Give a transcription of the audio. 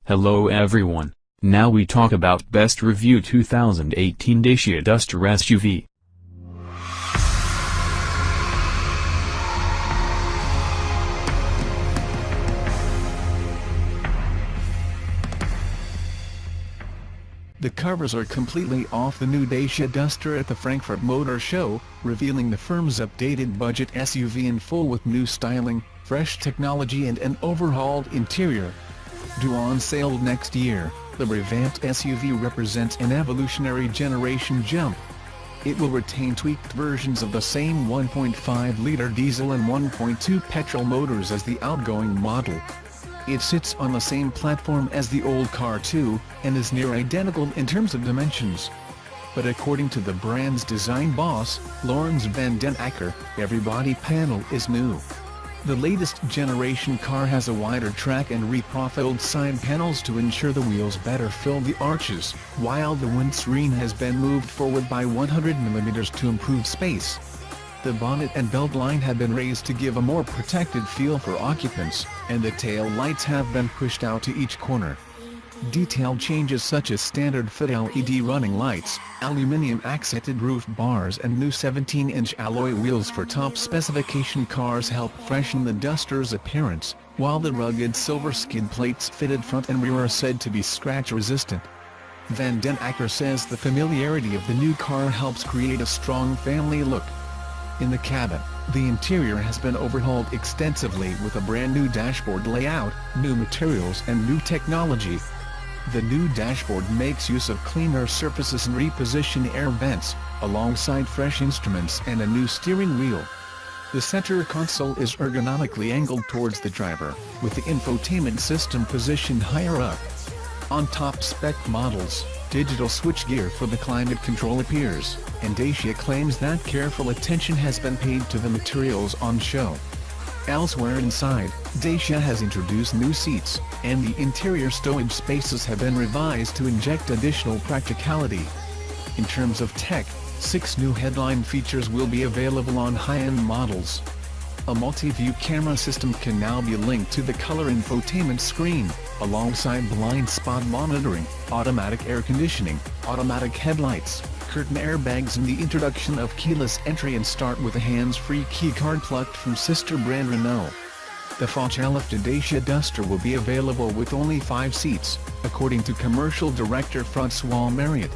Hello everyone, now we talk about Best Review 2018 Dacia Duster SUV. The covers are completely off the new Dacia Duster at the Frankfurt Motor Show, revealing the firm's updated budget SUV in full with new styling, fresh technology and an overhauled interior. Due on sale next year, the revamped SUV represents an evolutionary generation jump. It will retain tweaked versions of the same 1.5-liter diesel and 1.2 petrol motors as the outgoing model. It sits on the same platform as the old car too, and is near identical in terms of dimensions. But according to the brand's design boss, Lorenz van den Acker, every body panel is new. The latest generation car has a wider track and reprofiled side panels to ensure the wheels better fill the arches, while the windscreen has been moved forward by 100 mm to improve space. The bonnet and belt line have been raised to give a more protected feel for occupants, and the tail lights have been pushed out to each corner. Detailed changes such as standard-fit LED running lights, aluminium-accented roof bars and new 17-inch alloy wheels for top-specification cars help freshen the Duster's appearance, while the rugged silver skid plates fitted front and rear are said to be scratch-resistant. Van den Acker says the familiarity of the new car helps create a strong family look. In the cabin, the interior has been overhauled extensively with a brand new dashboard layout, new materials and new technology. The new dashboard makes use of cleaner surfaces and repositioned air vents, alongside fresh instruments and a new steering wheel. The center console is ergonomically angled towards the driver, with the infotainment system positioned higher up. On top-spec models, digital switchgear for the climate control appears, and Dacia claims that careful attention has been paid to the materials on show. Elsewhere inside, Dacia has introduced new seats, and the interior stowage spaces have been revised to inject additional practicality. In terms of tech, 6 new headline features will be available on high-end models. A multi-view camera system can now be linked to the color infotainment screen, alongside blind spot monitoring, automatic air conditioning, automatic headlights, curtain airbags and the introduction of keyless entry and start with a hands-free keycard plucked from sister brand Renault. The facelift Dacia Duster will be available with only 5 seats, according to commercial director Francois Marriott.